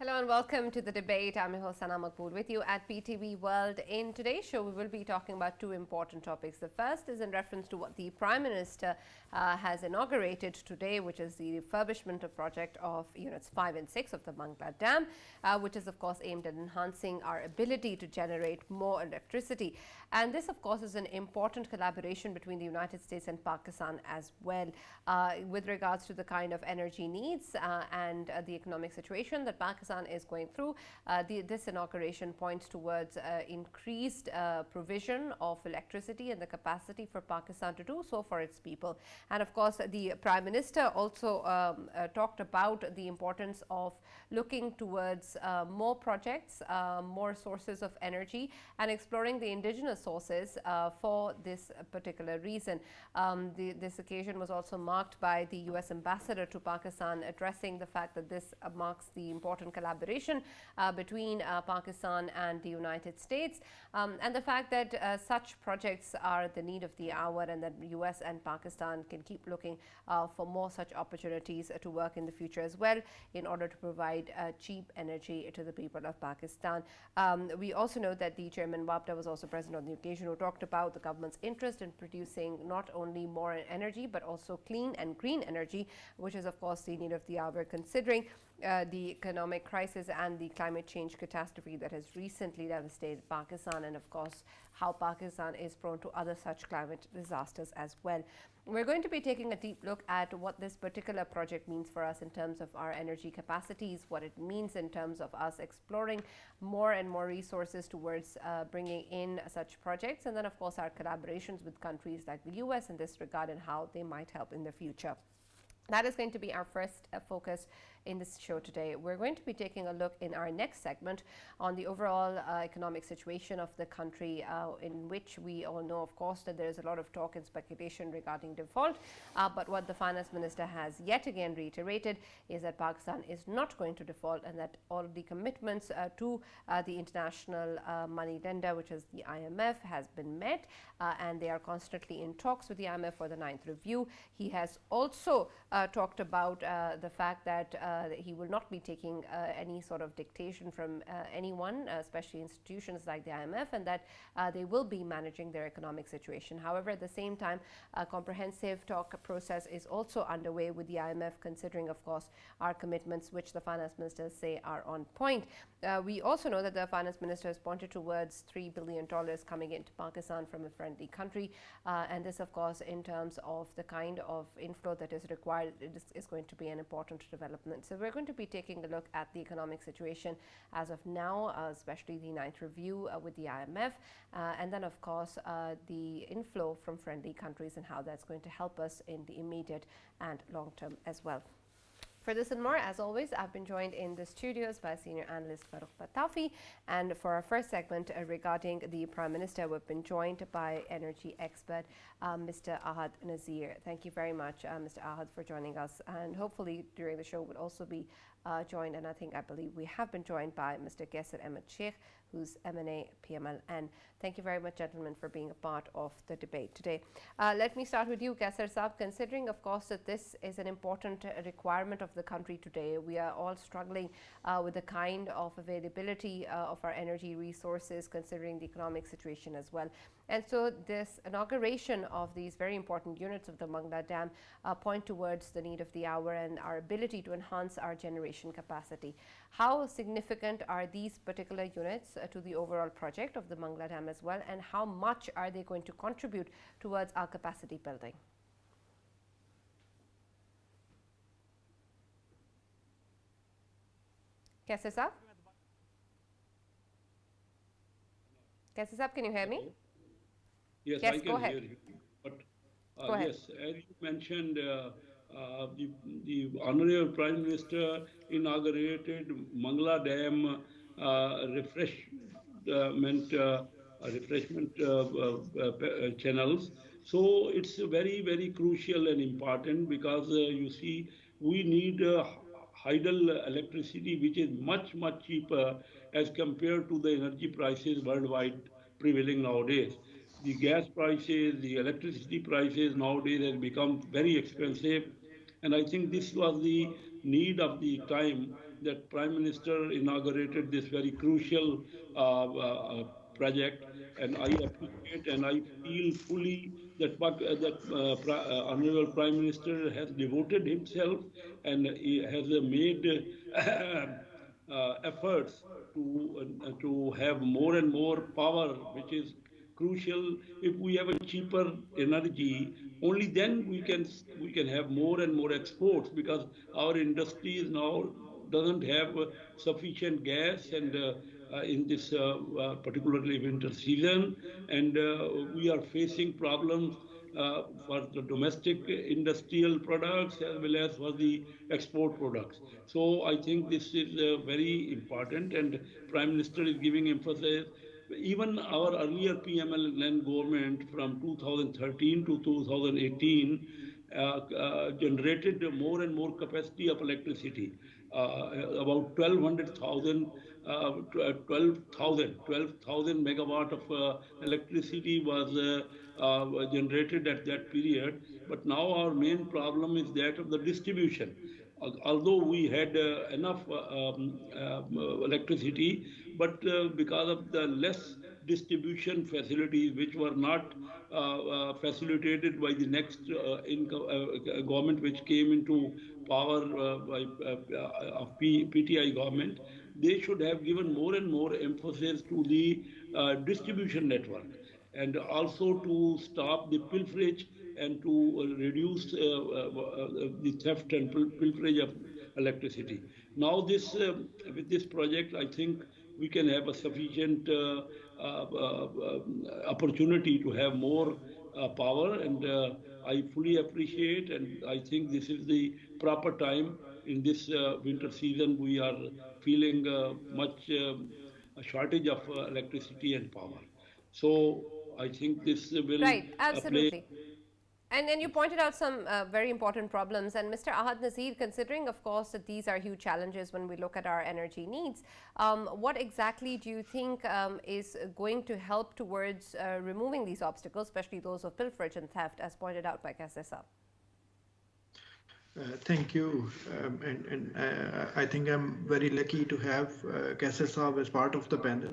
Hello and welcome to the debate. I'm your host Sana Makbool with you at PTV World. In today's show, we will be talking about two important topics. The first is in reference to what the Prime Minister has inaugurated today, which is the refurbishment of project of units 5 and 6 of the Mangla Dam, which is of course aimed at enhancing our ability to generate more electricity. And this of course is an important collaboration between the United States and Pakistan as well with regards to the kind of energy needs and the economic situation that Pakistan is going through. This inauguration points towards increased provision of electricity and the capacity for Pakistan to do so for its people. And of course, the Prime Minister also talked about the importance of looking towards more projects, more sources of energy, and exploring the indigenous sources for this particular reason. This occasion was also marked by the US Ambassador to Pakistan addressing the fact that this marks the important collaboration between Pakistan and the United States, and the fact that such projects are the need of the hour, and that the US and Pakistan can keep looking for more such opportunities to work in the future as well in order to provide cheap energy to the people of Pakistan. We also know that the Chairman Wabda was also present on the occasion, who talked about the government's interest in producing not only more energy but also clean and green energy, which is of course the need of the hour considering the economic crisis and the climate change catastrophe that has recently devastated Pakistan, and of course how Pakistan is prone to other such climate disasters as well. We're going to be taking a deep look at what this particular project means for us in terms of our energy capacities, what it means in terms of us exploring more and more resources towards bringing in such projects, and then of course our collaborations with countries like the US in this regard and how they might help in the future. That is going to be our first focus in this show today. We're going to be taking a look in our next segment on the overall economic situation of the country, in which we all know, of course, that there is a lot of talk and speculation regarding default. But what the finance minister has yet again reiterated is that Pakistan is not going to default, and that all of the commitments to the international money lender, which is the IMF, has been met, and they are constantly in talks with the IMF for the 9th review. He has also talked about the fact that he will not be taking any sort of dictation from anyone, especially institutions like the IMF, and that they will be managing their economic situation. However, at the same time, a comprehensive talk process is also underway with the IMF, considering, of course, our commitments, which the finance ministers say are on point. We also know that the finance minister has pointed towards $3 billion coming into Pakistan from a friendly country, and this, of course, in terms of the kind of inflow that is required, is going to be an important development. So we're going to be taking a look at the economic situation as of now, especially the 9th review with the IMF, and then, of course, the inflow from friendly countries and how that's going to help us in the immediate and long term as well. For this and more, as always, I've been joined in the studios by senior analyst Farooq Batafi. And for our first segment regarding the Prime Minister, we've been joined by energy expert Mr. Ahad Nazir. Thank you very much, Mr. Ahad, for joining us. And hopefully during the show we'll also be joined, and I believe we have been joined by Mr. Qasser Ahmed Sheikh, who's M&A PMLN. Thank you very much, gentlemen, for being a part of the debate today. Let me start with you, Qasser Saab. Considering, of course, that this is an important requirement of the country today, we are all struggling with the kind of availability of our energy resources, considering the economic situation as well. And so this inauguration of these very important units of the Mangla Dam point towards the need of the hour and our ability to enhance our generation capacity. How significant are these particular units to the overall project of the Mangla Dam as well, and how much are they going to contribute towards our capacity building? Qasser Saab? Qasser Saab, can you hear me? Yes, Yes, I go can ahead. hear you. But Go ahead. yes, as you mentioned, the Honorable Prime Minister inaugurated Mangla Dam refreshment channels. So it's very crucial and important because you see, we need hydel electricity, which is much cheaper as compared to the energy prices worldwide prevailing nowadays. The gas prices, the electricity prices nowadays has become very expensive, and I think this was the need of the time that Prime Minister inaugurated this very crucial project, and I appreciate and I feel fully that Honorable Prime Minister has devoted himself and he has made efforts to have more and more power, which is crucial. If we have a cheaper energy, only then we can have more and more exports, because our industry is now doesn't have sufficient gas, and in this particularly winter season, and we are facing problems for the domestic industrial products as well as for the export products. So I think this is very important, and Prime Minister is giving emphasis. Even our earlier PMLN government from 2013 to 2018 generated more and more capacity of electricity. About 12,000 megawatt of electricity was generated at that period. But now our main problem is that of the distribution. Although we had enough electricity, but because of the less distribution facilities, which were not facilitated by the next government which came into power by PTI government, they should have given more and more emphasis to the distribution network, and also to stop the pilferage and to reduce the theft and pilferage of electricity. Now, with this project, I think we can have a sufficient opportunity to have more power, and I fully appreciate, and I think this is the proper time in this winter season. We are feeling much a shortage of electricity and power. So I think this will Right, play. absolutely. And you pointed out some very important problems. And Mr. Ahad Nazir, considering, of course, that these are huge challenges when we look at our energy needs, what exactly do you think is going to help towards removing these obstacles, especially those of pilferage and theft, as pointed out by Kasesa? Thank you. I think I'm very lucky to have Kaisar Saab as part of the panel,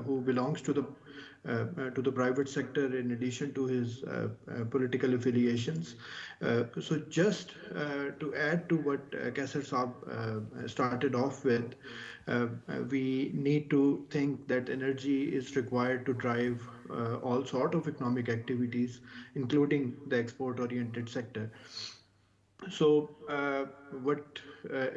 who belongs to the private sector in addition to his political affiliations. So just to add to what Kaisar Saab started off with, we need to think that energy is required to drive all sort of economic activities, including the export-oriented sector. So, what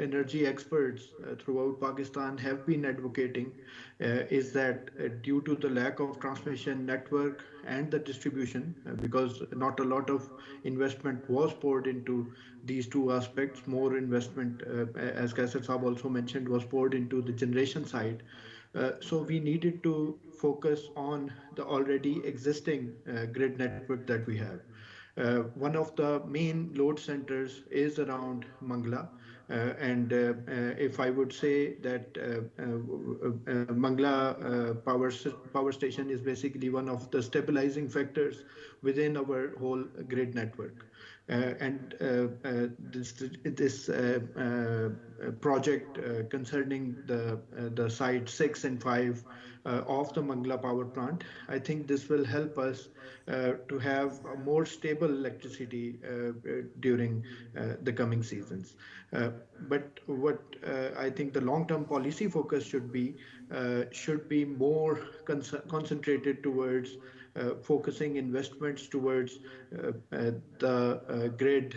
energy experts throughout Pakistan have been advocating is that due to the lack of transmission network and the distribution, because not a lot of investment was poured into these two aspects, more investment, as Kaisar Saab also mentioned, was poured into the generation side. So we needed to focus on the already existing grid network that we have. One of the main load centers is around Mangla. If I would say that Mangla power station is basically one of the stabilizing factors within our whole grid network. This project concerning the site 6 and 5 of the Mangla power plant, I think this will help us to have a more stable electricity during the coming seasons. But what I think the long-term policy focus should be more concentrated towards focusing investments towards the grid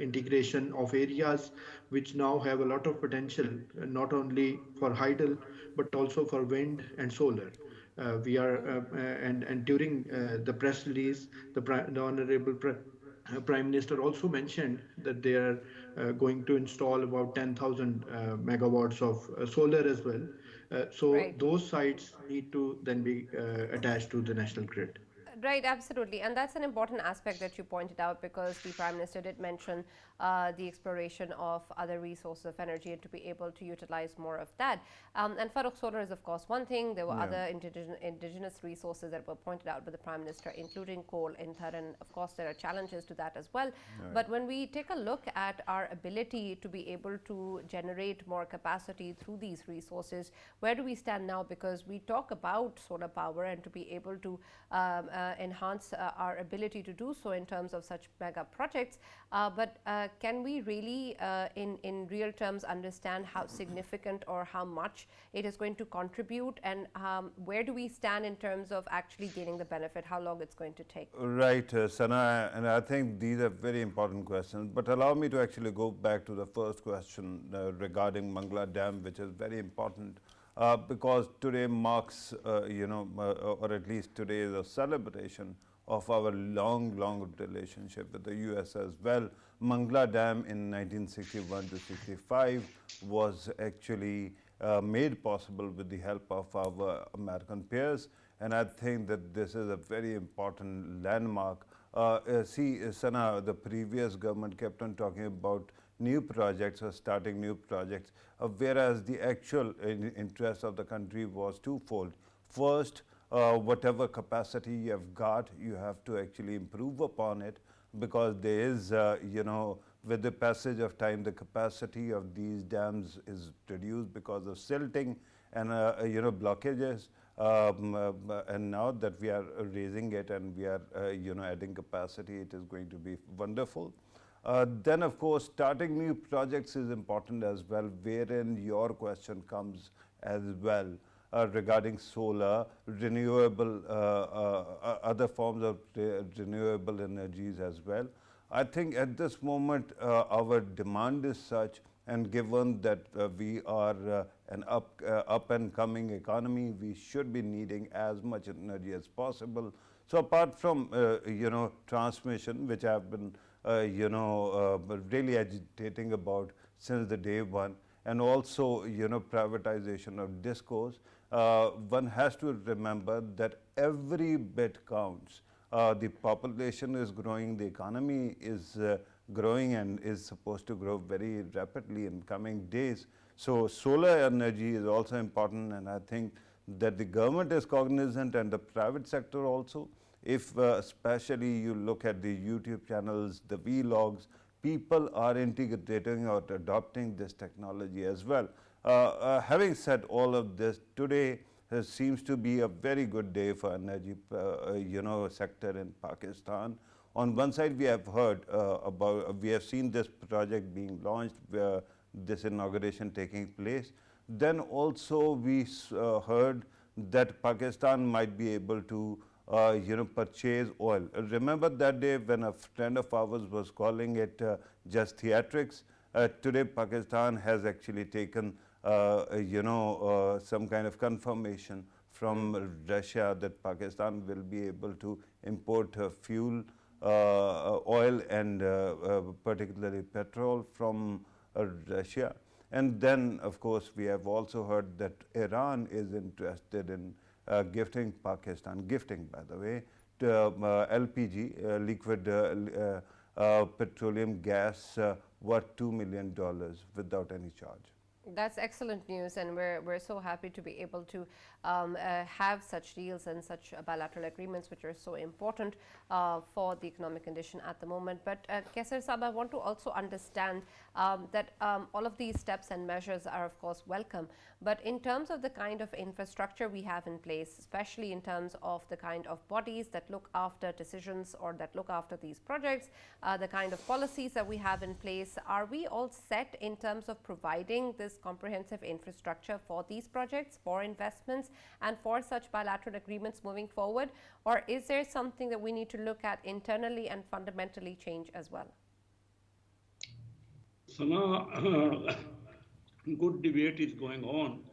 integration of areas which now have a lot of potential, not only for hydel but also for wind and solar. We are and during the press release, the Honorable Prime Minister also mentioned that they are going to install about 10,000 megawatts of solar as well. So Right. those sites need to then be attached to the national grid. Right, absolutely. And that's an important aspect that you pointed out, because the Prime Minister did mention the exploration of other resources of energy and to be able to utilize more of that. And Farooq, solar is of course one thing. There were other indigenous resources that were pointed out by the Prime Minister, including coal, ether, and of course there are challenges to that as well. But when we take a look at our ability to be able to generate more capacity through these resources, where do we stand now? Because we talk about solar power and to be able to enhance our ability to do so in terms of such mega projects, but can we really in real terms understand how significant or how much it is going to contribute, and where do we stand in terms of actually gaining the benefit, how long it's going to take? Right, Sana, and I think these are very important questions, but allow me to actually go back to the first question regarding Mangla Dam, which is very important because today marks, or at least today is a celebration of our long relationship with the US as well. Mangla Dam in 1961 to 65 was actually made possible with the help of our American peers, and I think that this is a very important landmark. See, Sana, the previous government kept on talking about new projects or starting new projects, whereas the actual interest of the country was twofold. First, whatever capacity you have got, you have to actually improve upon it, because there is, with the passage of time, the capacity of these dams is reduced because of silting and, blockages. And now that we are raising it and we are, adding capacity, it is going to be wonderful. Then, of course, starting new projects is important as well, wherein your question comes as well. Regarding solar, renewable, other forms of renewable energies as well. I think at this moment our demand is such, and given that we are an up and coming economy, we should be needing as much energy as possible. So apart from transmission, which I have been really agitating about since the day one, and also privatization of discos, one has to remember that every bit counts. The population is growing, the economy is growing and is supposed to grow very rapidly in coming days. So solar energy is also important, and I think that the government is cognizant and the private sector also. If especially you look at the YouTube channels, the vlogs, people are integrating or adopting this technology as well. Having said all of this, today seems to be a very good day for energy, sector in Pakistan. On one side, we have heard we have seen this project being launched, this inauguration taking place. Then also we heard that Pakistan might be able to purchase oil. Remember that day when a friend of ours was calling it just theatrics? Today Pakistan has actually taken some kind of confirmation from Russia that Pakistan will be able to import fuel, oil and particularly petrol from Russia. And then of course we have also heard that Iran is interested in gifting Pakistan, by the way, to LPG, liquid petroleum gas worth $2 million without any charge. That's excellent news, and we're so happy to be able to have such deals and such bilateral agreements, which are so important for the economic condition at the moment. But Kaisar Saab, I want to also understand that all of these steps and measures are of course welcome, but in terms of the kind of infrastructure we have in place, especially in terms of the kind of bodies that look after decisions or that look after these projects, the kind of policies that we have in place, are we all set in terms of providing this comprehensive infrastructure for these projects, for investments, and for such bilateral agreements moving forward? Or is there something that we need to look at internally and fundamentally change as well? Sana, good debate is going on.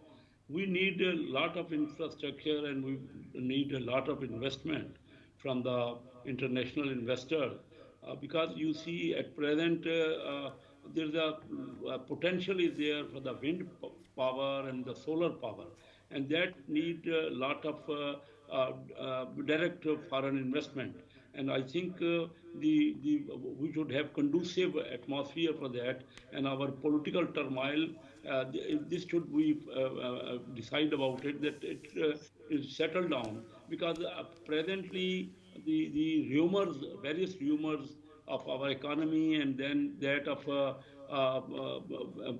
We need a lot of infrastructure and we need a lot of investment from the international investor because you see at present there's a potential is there for the wind power and the solar power, and that need a lot of direct foreign investment. and I think the we should have conducive atmosphere for that, and our political turmoil. This should we decide about it, that it is settled down, because presently the rumors, various rumors of our economy, and then that of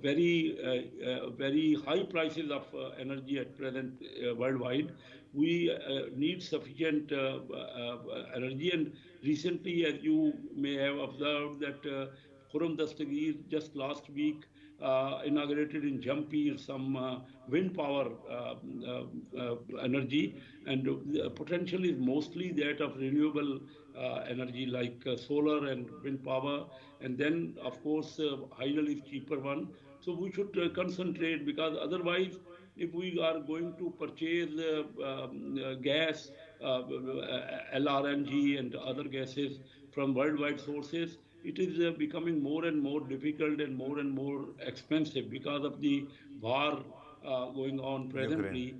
very high prices of energy at present worldwide. We need sufficient energy, and recently, as you may have observed, that Khurram Dastagir just last week inaugurated in Jampir some wind power energy, and the potential is mostly that of renewable energy like solar and wind power, and then of course hydel is cheaper one. So we should concentrate, because otherwise, if we are going to purchase gas, LRNG and other gases from worldwide sources, it is becoming more and more difficult and more expensive because of the war going on Ukraine. presently.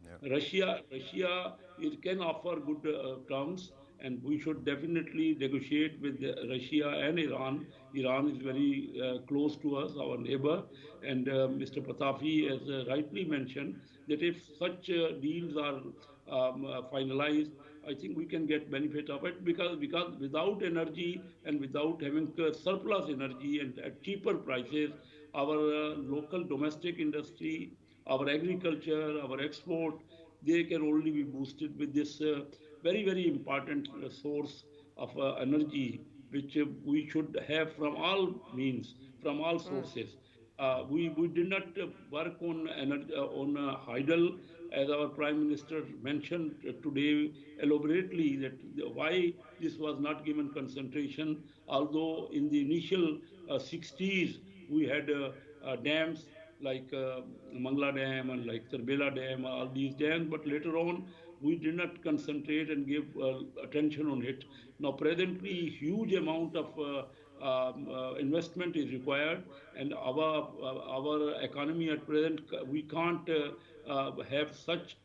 Yeah. Russia it can offer good terms, and we should definitely negotiate with Russia and Iran. Iran is very close to us, our neighbor, and Mr. Patafi has rightly mentioned that if such deals are finalized, I think we can get benefit of it, because without energy and without having surplus energy and at cheaper prices, our local domestic industry, our agriculture, our export, they can only be boosted with this very important source of energy, which we should have from all means, from all sources. We did not work on energy, on hydel, as our Prime Minister mentioned today elaborately, that why this was not given concentration, although in the initial 60s we had dams like Mangla Dam and like Tarbela Dam, all these dams, but later on we did not concentrate and give attention on it. Now, presently, huge amount of investment is required, and our economy at present, we can't have such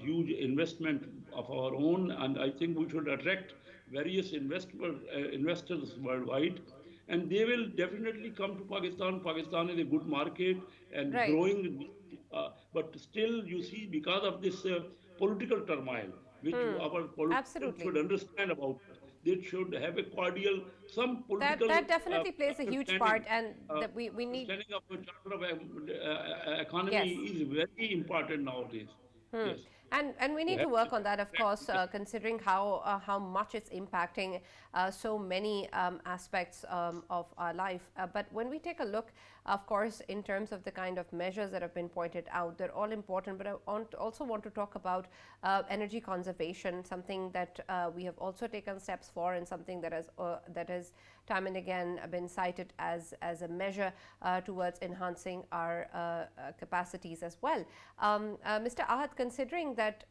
huge investment of our own, and I think we should attract various investors worldwide, and they will definitely come to Pakistan. Pakistan is a good market and Right. growing, but still, you see, because of this political turmoil, which our politicians Absolutely. should understand about, they should have a cordial, some political That definitely plays a huge part, understanding. and that we need. Understanding of a charter of economy Yes. is very important nowadays. Yes, And we to need to have work this on that, of course, practice. considering how much it's impacting so many aspects of our life. But when we take a look, of course, in terms of the kind of measures that have been pointed out, they're all important. But I also want to talk about energy conservation, something that we have also taken steps for, and something that has time and again been cited as a measure towards enhancing our capacities as well. Mr. Ahad, considering that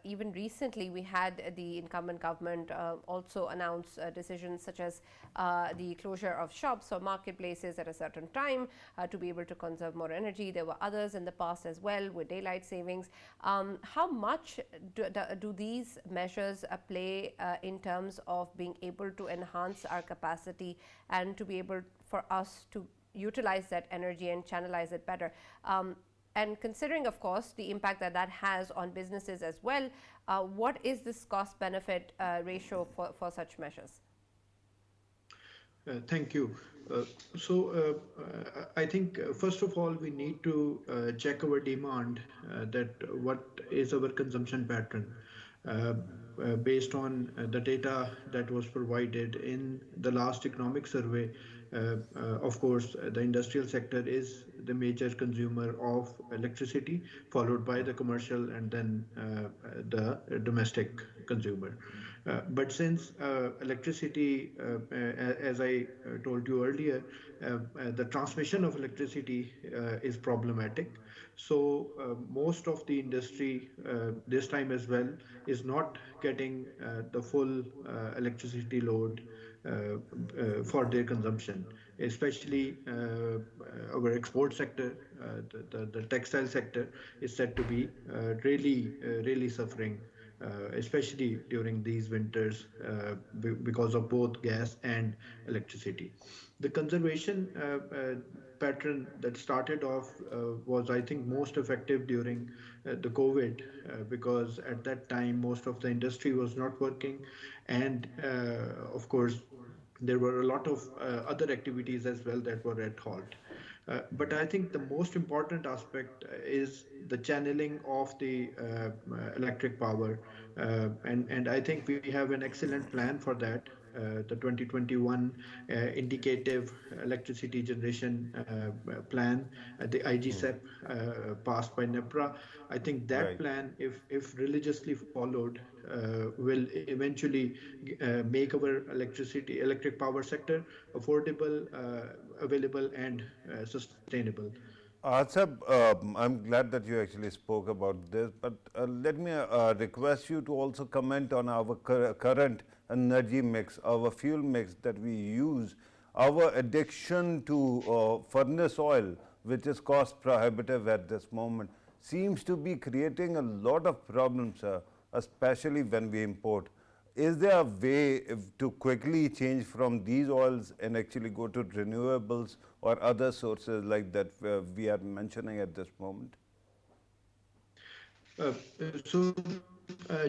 even recently we had the incumbent government also announce decisions such as the closure of shops or marketplaces at a certain time to be able to conserve more energy. There were others in the past as well with daylight savings. How much do these measures play in terms of being able to enhance our capacity and to be able for us to utilize that energy and channelize it better? And considering, of course, the impact that has on businesses as well, what is this cost-benefit ratio for such measures? Thank you. I think first of all we need to check our demand, that what is our consumption pattern. Based on the data that was provided in the last economic survey, of course, the industrial sector is the major consumer of electricity, followed by the commercial and then the domestic consumer. But since electricity, as I told you earlier, the transmission of electricity is problematic. So most of the industry this time as well is not getting the full electricity load for their consumption, especially our export sector. The textile sector is said to be really suffering especially during these winters because of both gas and electricity. The conservation pattern that started off was, I think, most effective during the COVID because at that time most of the industry was not working, and of course there were a lot of other activities as well that were at halt. But I think the most important aspect is the channeling of the electric power, and I think we have an excellent plan for that. The 2021 indicative electricity generation plan, the IGSEP passed by NEPRA. I think that Right. plan, if religiously followed, will eventually make our electric power sector affordable, available, and sustainable. Asab, I'm glad that you actually spoke about this, but let me request you to also comment on our current energy mix, our fuel mix that we use, our addiction to furnace oil, which is cost prohibitive at this moment, seems to be creating a lot of problems, especially when we import. Is there a way to quickly change from these oils and actually go to renewables or other sources like that we are mentioning at this moment? So,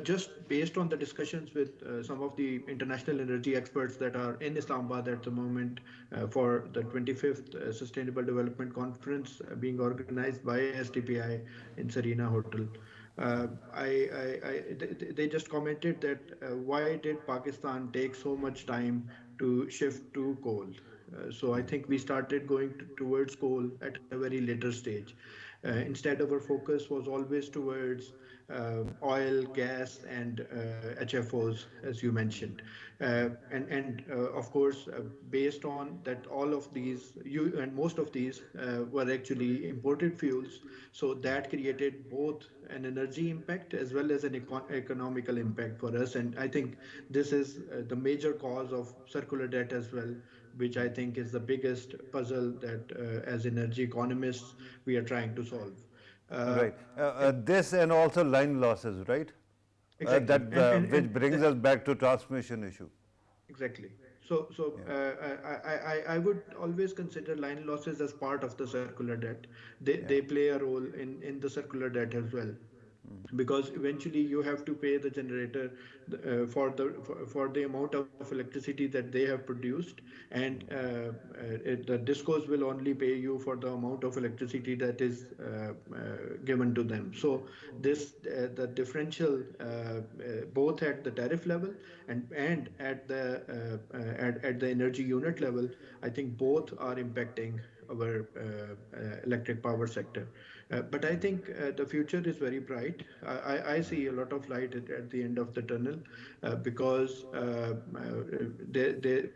just based on the discussions with some of the international energy experts that are in Islamabad at the moment for the 25th Sustainable Development Conference being organized by SDPI in Serena Hotel, they just commented that why did Pakistan take so much time to shift to coal? So I think we started going towards coal at a very later stage. Instead, our focus was always towards oil, gas, and HFOs, as you mentioned. And of course, based on that, all of these, you and most of these were actually imported fuels. So that created both an energy impact as well as an economical impact for us. And I think this is the major cause of circular debt as well, which I think is the biggest puzzle that, as energy economists, we are trying to solve. Uh, Right. and This and also line losses, right? exactly, That which and brings us back to transmission issue. exactly. So Yeah. I would always consider line losses as part of the circular debt. They Yeah. play a role in the circular debt as well, because eventually you have to pay the generator for the amount of electricity that they have produced, and the discos will only pay you for the amount of electricity that is given to them. So this the differential both at the tariff level and at the energy unit level, I think both are impacting our electric power sector. But I think the future is very bright. I see a lot of light at the end of the tunnel because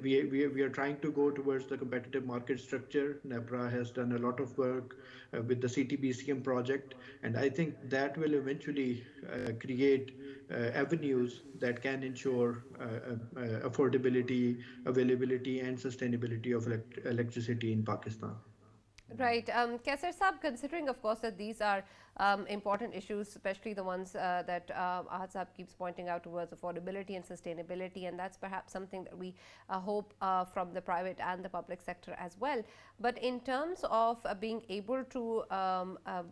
we are trying to go towards the competitive market structure. NEPRA has done a lot of work with the CTBCM project, and I think that will eventually create avenues that can ensure affordability, availability, and sustainability of electricity in Pakistan. Right. Kaisar Saab, considering, of course, that these are important issues, especially the ones that Ahad Saab keeps pointing out towards affordability and sustainability, and that's perhaps something that we hope from the private and the public sector as well. But in terms of being able to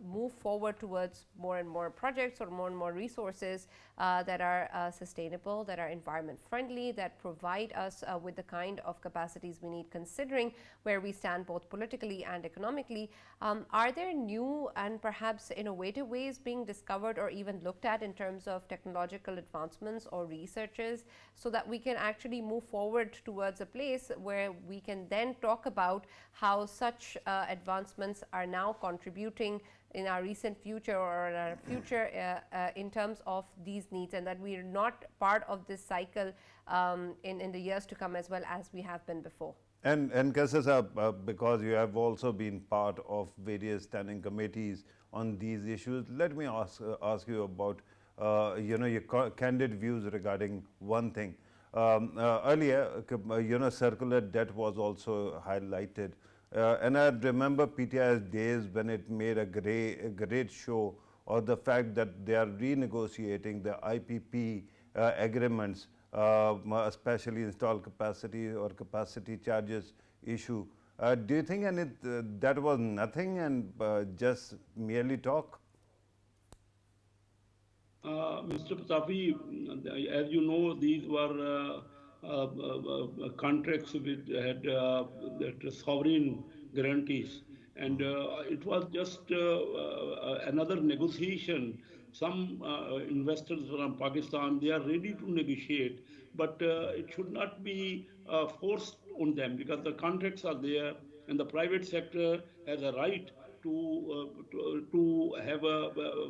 move forward towards more and more projects or more and more resources that are sustainable, that are environment friendly, that provide us with the kind of capacities we need, considering where we stand both politically and economically, are there new and perhaps innovative ways being discovered or even looked at in terms of technological advancements or researches, so that we can actually move forward towards a place where we can then talk about how such advancements are now contributing in our recent future or in our future in terms of these needs, and that we are not part of this cycle in the years to come as well as we have been before? And Kaisar Saab, because you have also been part of various standing committees on these issues, let me ask you about your candid views regarding one thing. Earlier, circular debt was also highlighted, and I remember PTI's days when it made a great show or the fact that they are renegotiating the IPP agreements, especially installed capacity or capacity charges issue. Do you think that was nothing and just merely talk? Mr. Patafi, as you know, these were contracts which had that sovereign guarantees, and it was just another negotiation. Some investors from Pakistan, they are ready to negotiate, but it should not be forced on them because the contracts are there, and the private sector has a right to have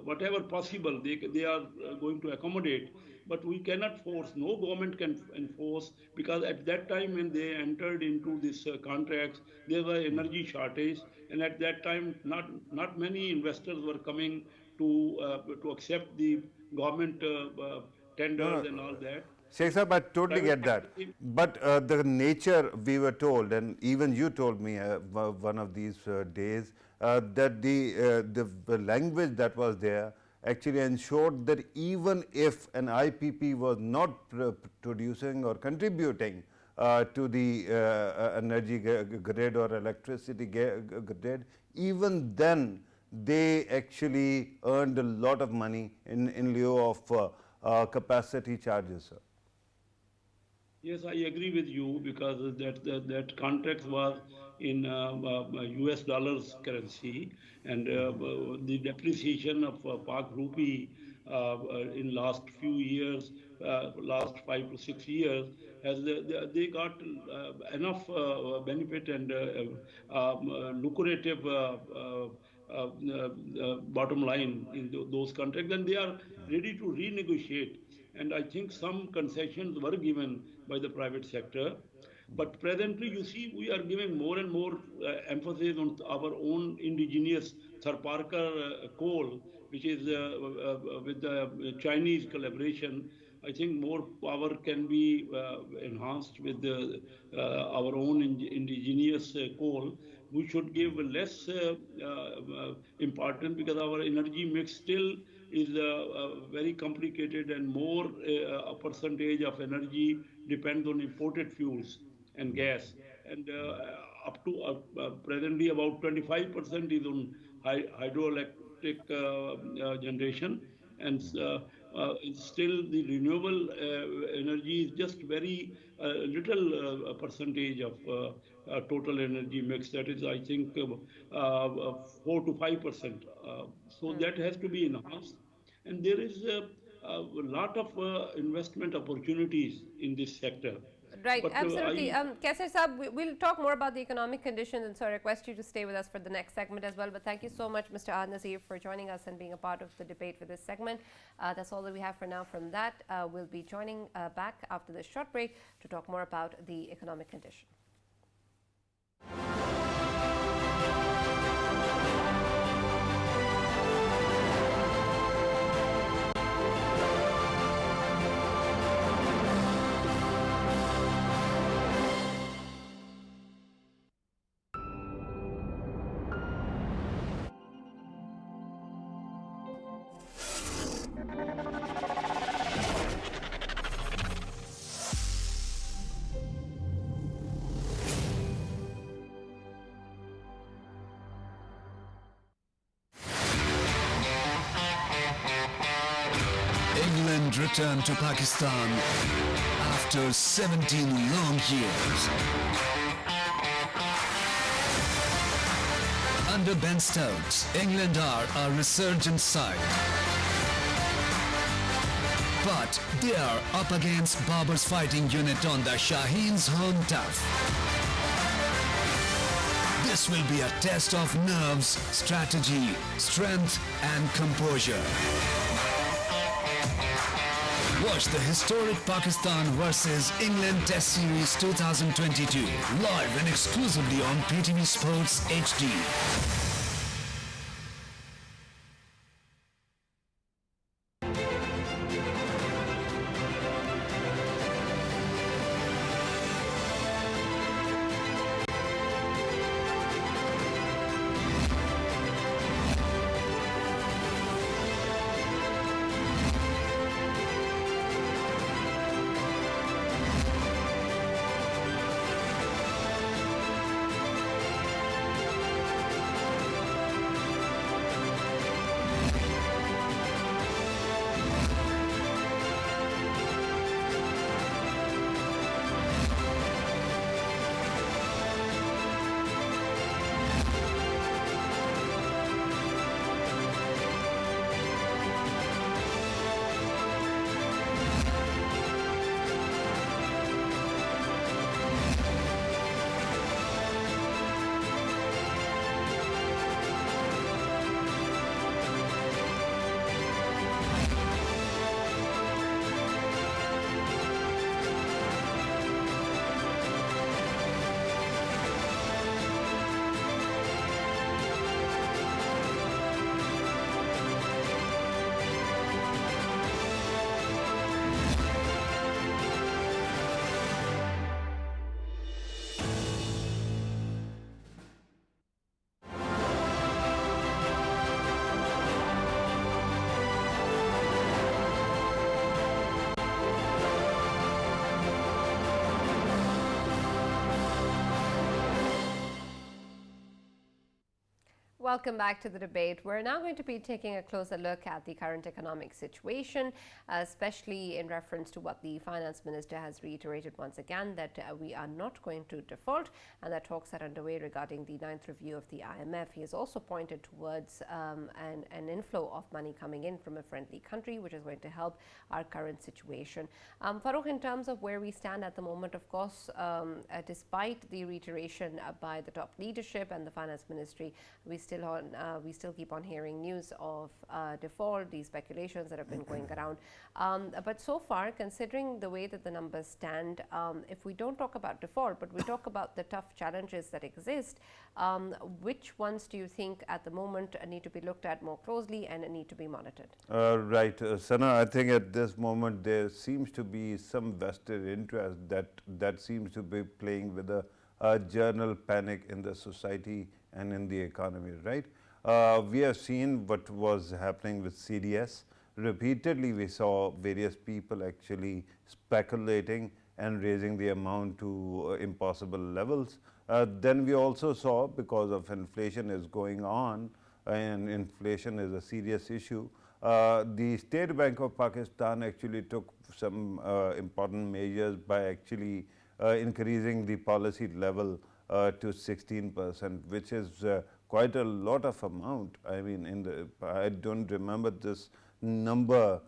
whatever possible they are going to accommodate, but we cannot force. No government can enforce, because at that time when they entered into this contracts, there was energy shortage, and at that time not many investors were coming to accept the government No, tenders no. and all that. Sheikh Sahib, I totally Private get that. sector came. But the nature, we were told, and even you told me one of these days, that the language that was there actually ensured that even if an IPP was not producing or contributing to the energy grid or electricity grid, even then they actually earned a lot of money in lieu of capacity charges, sir. Yes, I agree with you, because that contract was in US dollars currency, and the depreciation of Pak rupee in last few years, last 5 to 6 years, has they got enough benefit and lucrative bottom line in those contracts, and they are ready to renegotiate. And I think some concessions were given by the private sector. But presently, you see, we are giving more and more emphasis on our own indigenous Tharparkar coal, which is with the Chinese collaboration. I think more power can be enhanced with our own indigenous coal. We should give less importance, because our energy mix still is very complicated, and more a percentage of energy depends on imported fuels and gas. And up to presently about 25% is on hydroelectric generation, and still the renewable energy is just very little percentage of total energy mix. That is, I think, 4 to 5%. So that has to be enhanced, and there is a lot of investment opportunities in this sector. Right, But absolutely. Kaisar Saab, we'll talk more about the economic conditions, and so I request you to stay with us for the next segment as well. But thank you so much, Mr. Ahad Nazir, for joining us and being a part of the debate for this segment. That's all that we have for now from that. We'll be joining back after this short break to talk more about the economic condition. England returned to Pakistan after 17 long years. Under Ben Stokes, England are a resurgent side. But they are up against Babar's fighting unit on the Shaheen's home turf. This will be a test of nerves, strategy, strength and composure. Watch the historic Pakistan versus England Test Series 2022 live and exclusively on PTV Sports HD. welcome back to the debate. We're now going to be taking a closer look at the current economic situation, especially in reference to what the finance minister has reiterated once again, that we are not going to default, and that talks are underway regarding the 9th review of the IMF. He has also pointed towards an inflow of money coming in from a friendly country, which is going to help our current situation. Farooq, in terms of where we stand at the moment, of course, despite the reiteration by the top leadership and the finance ministry, we still keep on hearing news of default, these speculations that have been going around. But so far, considering the way that the numbers stand, if we don't talk about default, but we talk about the tough challenges that exist, which ones do you think at the moment need to be looked at more closely and need to be monitored? Right, Sana, I think at this moment there seems to be some vested interest that seems to be playing with a general panic in the society and in the economy, right? We have seen what was happening with CDS. Repeatedly, we saw various people actually speculating and raising the amount to impossible levels. Then we also saw, because of inflation is going on, and inflation is a serious issue, the State Bank of Pakistan actually took some important measures by actually increasing the policy level to 16%, which is quite a lot of amount. I mean, I don't remember this number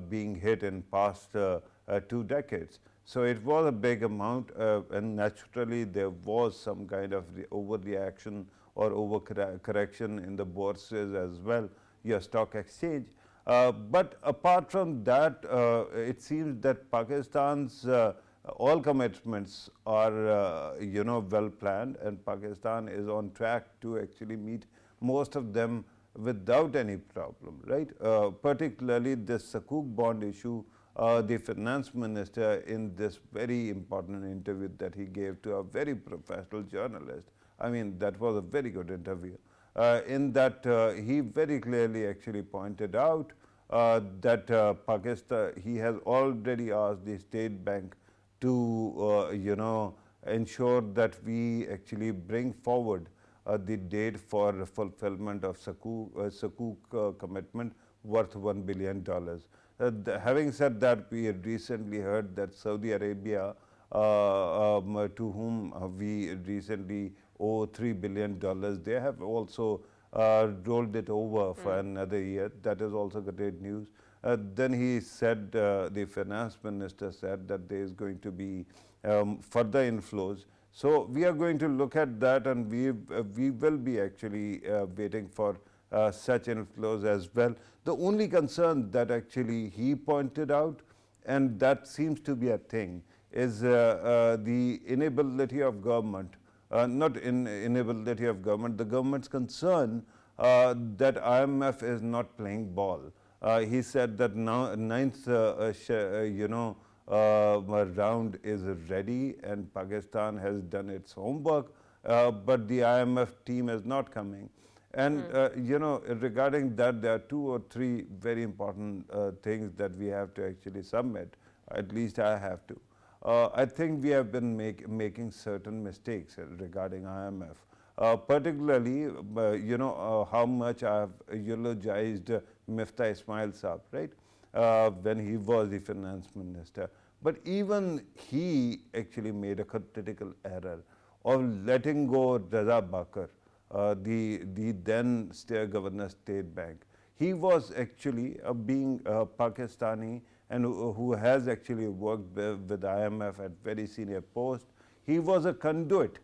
being hit in past 2 decades. So it was a big amount, and naturally there was some kind of overreaction or overcorrection in the bourses as well, your stock exchange. But apart from that, it seems that Pakistan's all commitments are well planned, and Pakistan is on track to actually meet most of them without any problem, right? Particularly this Sukuk bond issue, the finance minister, in this very important interview that he gave to a very professional journalist, I mean, that was a very good interview. In that he very clearly actually pointed out that Pakistan, he has already asked the State Bank to ensure that we actually bring forward the date for fulfillment of Sukuk commitment worth $1 billion. Having said that, we had recently heard that Saudi Arabia, to whom we recently owe $3 billion, they have also rolled it over for another year. That is also great news. Then he said, the finance minister said that there is going to be further inflows. So we are going to look at that, and we will be actually waiting for such inflows as well. The only concern that actually he pointed out, and that seems to be a thing, is the inability of government, inability of government, the government's concern that IMF is not playing ball. He said that now 9th round is ready and Pakistan has done its homework, but the IMF team is not coming. And regarding that, there are 2 or 3 very important things that we have to actually submit. At least I have to. I think we have been making certain mistakes regarding IMF. Particularly, how much I have eulogized Miftah Ismail Saab, right, when he was the finance minister. But even he actually made a critical error of letting go Raza Bakr, the then Governor State Bank. He was actually being a Pakistani and who has actually worked with IMF at very senior post. He was a conduit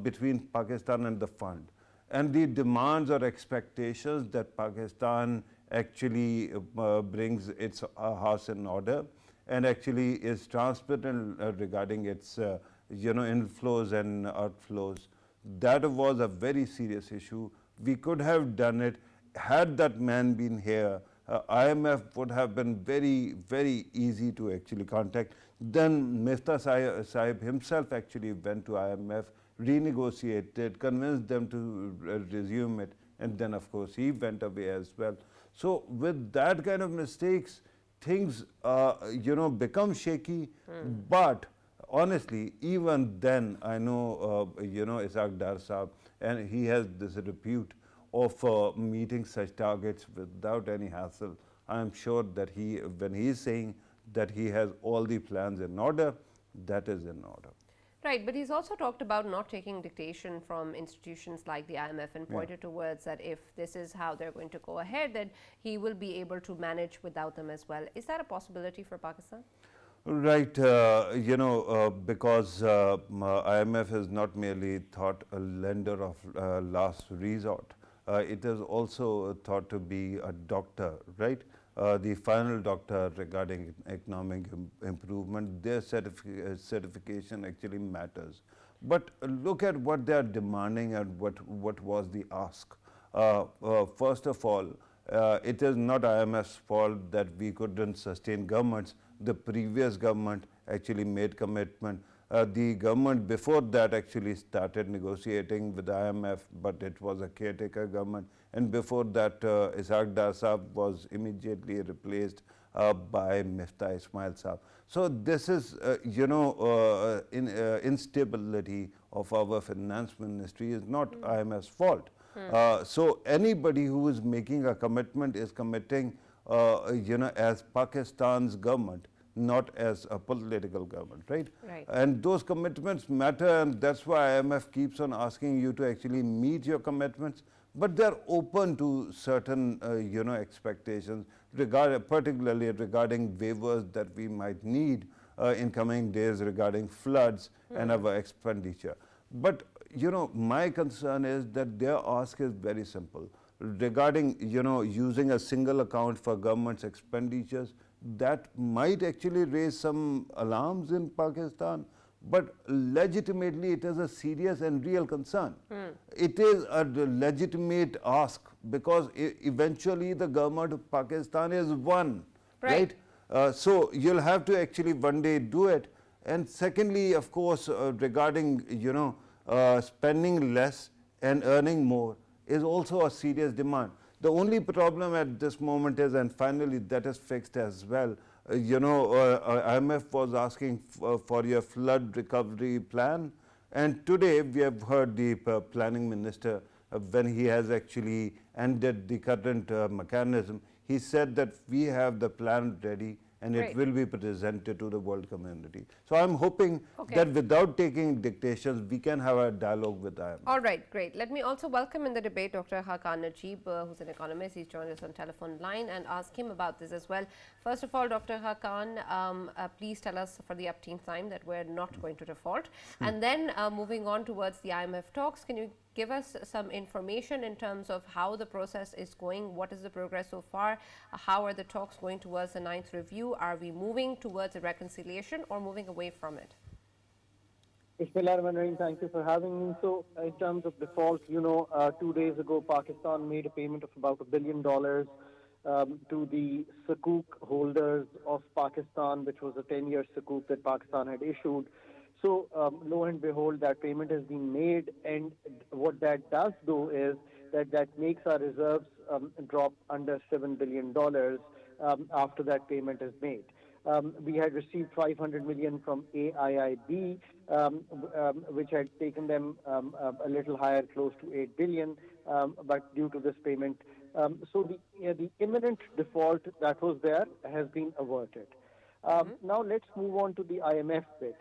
between Pakistan and the fund, and the demands or expectations that Pakistan actually brings its house in order and actually is transparent regarding its inflows and outflows. That was a very serious issue. We could have done it had that man been here. IMF would have been very, very easy to actually contact. Then Miftah Sahib himself actually went to IMF, renegotiated, convinced them to resume it, and then of course he went away as well. So with that kind of mistakes, things become shaky. But honestly, even then, I know Isaac Dar Saab, and he has this repute of meeting such targets without any hassle. I am sure that when he is saying that he has all the plans in order, that is in order. Right, but he's also talked about not taking dictation from institutions like the IMF and pointed towards that if this is how they're going to go ahead, then he will be able to manage without them as well. Is that a possibility for Pakistan? Right, because IMF is not merely thought a lender of last resort. It is also thought to be a doctor, right? The final doctor regarding economic improvement. Their certification actually matters. But look at what they are demanding and what was the ask. First of all, it is not IMF's fault that we couldn't sustain governments. The previous government actually made commitment. The government before that actually started negotiating with IMF, but it was a caretaker government. And before that, Ishaq Dar Saab was immediately replaced by Miftah Ismail Saab. So this is, instability of our finance ministry is not IMF's fault. So anybody who is making a commitment is committing, as Pakistan's government, not as a political government, right? Right. And those commitments matter, and that's why IMF keeps on asking you to actually meet your commitments. But they're open to certain, expectations, particularly regarding waivers that we might need in coming days regarding floods and our expenditure. But my concern is that their ask is very simple. Regarding, using a single account for government's expenditures, that might actually raise some alarms in Pakistan, but legitimately it is a serious and real concern. It is a legitimate ask because eventually the government of Pakistan is one, right? So you'll have to actually one day do it. And secondly, of course, regarding, spending less and earning more is also a serious demand. The only problem at this moment is, and finally that is fixed as well, IMF was asking for your flood recovery plan, and today we have heard the planning minister, when he has actually ended the current mechanism, he said that we have the plan ready and it will be presented to the world community. So I'm hoping that without taking dictations, we can have a dialogue with IMF. All right, great. Let me also welcome in the debate Dr. Hakan Najib, who's an economist. He's joined us on telephone line, and ask him about this as well. First of all, Dr. Hakan, please tell us for the upteenth time that we're not going to default. And then moving on towards the IMF talks, can you give us some information in terms of how the process is going? What is the progress so far? How are the talks going towards the 9th review? Are we moving towards a reconciliation or moving away from it? Bismillahirrahmanirrahim. Thank you for having me. So, in terms of default, 2 days ago, Pakistan made a payment of about $1 billion to the Sukuk holders of Pakistan, which was a 10-year Sukuk that Pakistan had issued. So, lo and behold, that payment has been made, and what that does do is that makes our reserves drop under $7 billion after that payment is made. We had received $500 million from AIIB, which had taken them a little higher, close to $8 billion, but due to this payment. So the imminent default that was there has been averted. Now let's move on to the IMF bit.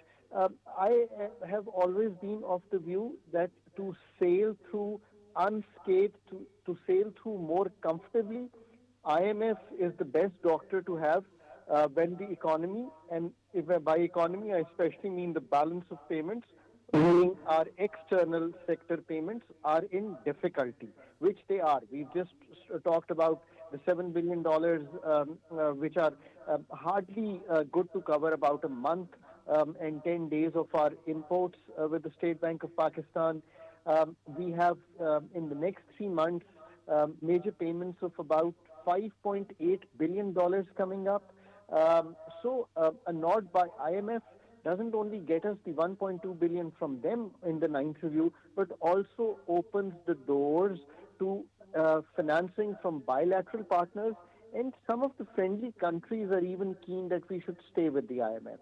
I have always been of the view that to sail through unscathed, to sail through more comfortably, IMF is the best doctor to have when the economy, and by economy I especially mean the balance of payments, meaning our external sector payments, are in difficulty, which they are. We've just talked about the $7 billion, which are hardly good to cover about a month and 10 days of our imports with the State Bank of Pakistan. We have in the next 3 months major payments of about $5.8 billion coming up. So a nod by IMF doesn't only get us the $1.2 billion from them in the 9th review, but also opens the doors to financing from bilateral partners, and some of the friendly countries are even keen that we should stay with the IMF.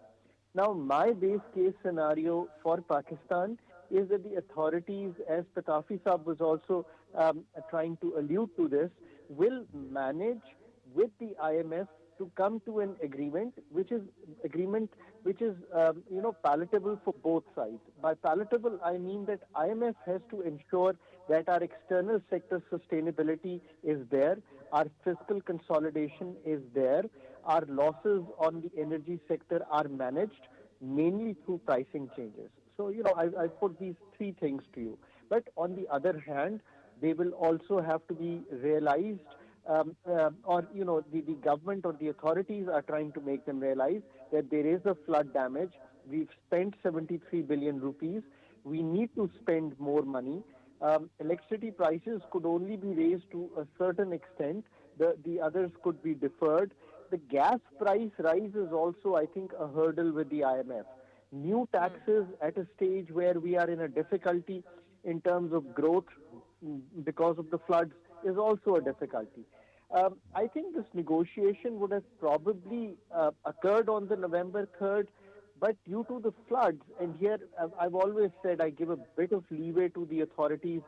Now, my base case scenario for Pakistan is that the authorities, as Patafi Saab was also trying to allude to this, will manage with the IMF to come to an agreement which is palatable for both sides. By palatable, I mean that IMF has to ensure that our external sector sustainability is there, our fiscal consolidation is there, our losses on the energy sector are managed mainly through pricing changes. So, I put these three things to you. But on the other hand, they will also have to be realized, the government or the authorities are trying to make them realize that there is a flood damage. We've spent 73 billion rupees. We need to spend more money. Electricity prices could only be raised to a certain extent. The others could be deferred. The gas price rise is also, I think, a hurdle with the IMF. New taxes at a stage where we are in a difficulty in terms of growth because of the floods is also a difficulty. I think this negotiation would have probably occurred on the November 3rd, but due to the floods, and here I've always said I give a bit of leeway to the authorities,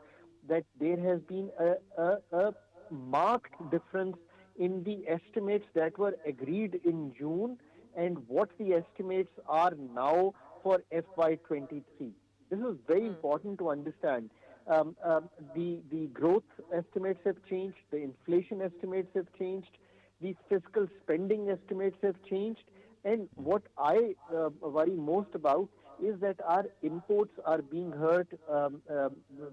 that there has been a marked difference in the estimates that were agreed in June and what the estimates are now for FY23. This is very important to understand. The growth estimates have changed, the inflation estimates have changed, the fiscal spending estimates have changed, and what I worry most about is that our imports are being hurt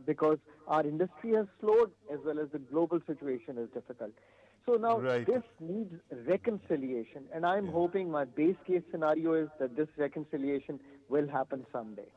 because our industry has slowed as well as the global situation is difficult. So now this needs reconciliation, and I'm hoping, my base case scenario is that this reconciliation will happen someday.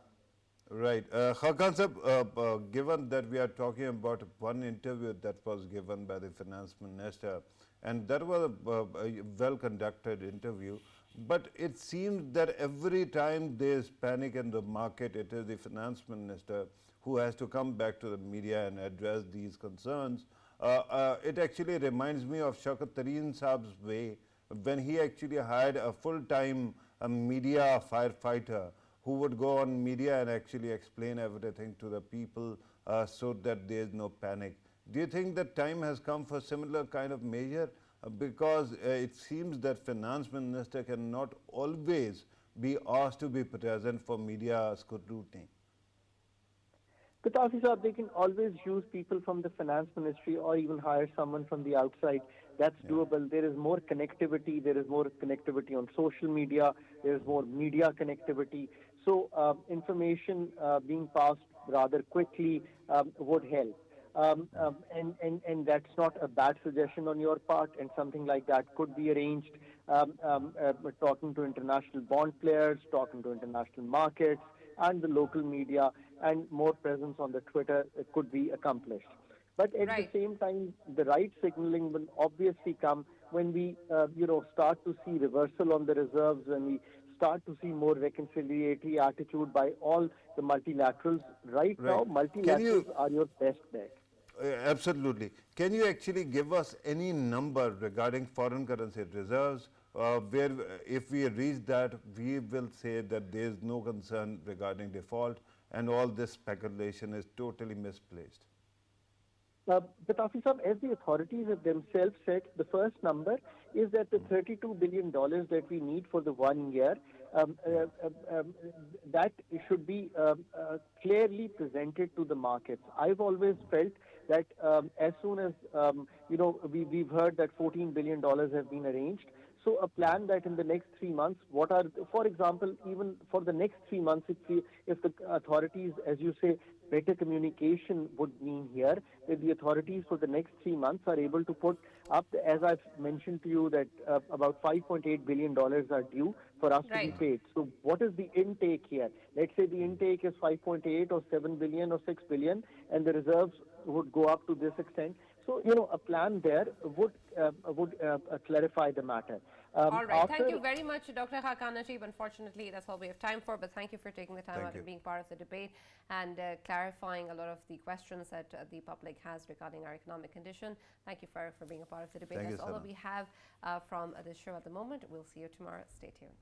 Right. Hakan Sahab, given that we are talking about one interview that was given by the finance minister, and that was a well-conducted interview, but it seems that every time there is panic in the market, it is the finance minister who has to come back to the media and address these concerns. It actually reminds me of Shaukat Tareen Saab's way when he actually hired a full-time media firefighter who would go on media and actually explain everything to the people so that there is no panic. Do you think that time has come for similar kind of measure? Because it seems that finance minister cannot always be asked to be present for media scrutiny. Patafi Saab, they can always use people from the finance ministry or even hire someone from the outside. That's doable. There is more connectivity. There is more connectivity on social media. There is more media connectivity. So information being passed rather quickly would help. And that's not a bad suggestion on your part, and something like that could be arranged. Talking to international bond players, talking to international markets and the local media, and more presence on the Twitter could be accomplished. But at the same time, the right signaling will obviously come when we, start to see reversal on the reserves, when we start to see more reconciliatory attitude by all the multilaterals. Right now, multilaterals are your best bet. Absolutely. Can you actually give us any number regarding foreign currency reserves where if we reach that, we will say that there is no concern regarding default and all this speculation is totally misplaced? Patafi Saab, as the authorities have themselves said, the first number is that the $32 billion that we need for the 1 year, that should be clearly presented to the markets. I've always felt that as soon as, we've heard that $14 billion have been arranged. So a plan that in the next 3 months, for example, even for the next 3 months, if the authorities, as you say, better communication would mean here that the authorities for the next 3 months are able to put up, as I've mentioned to you, that about $5.8 billion are due for us to be paid. So what is the intake here? Let's say the intake is 5.8 or 7 billion or 6 billion, and the reserves would go up to this extent. So, a plan there would clarify the matter. All right. Thank you very much, Dr. Hakan Najib. Unfortunately, that's all we have time for, but thank you for taking the time out and being part of the debate and clarifying a lot of the questions that the public has regarding our economic condition. Thank you for being a part of the debate. That's all that we have from this show at the moment. We'll see you tomorrow. Stay tuned.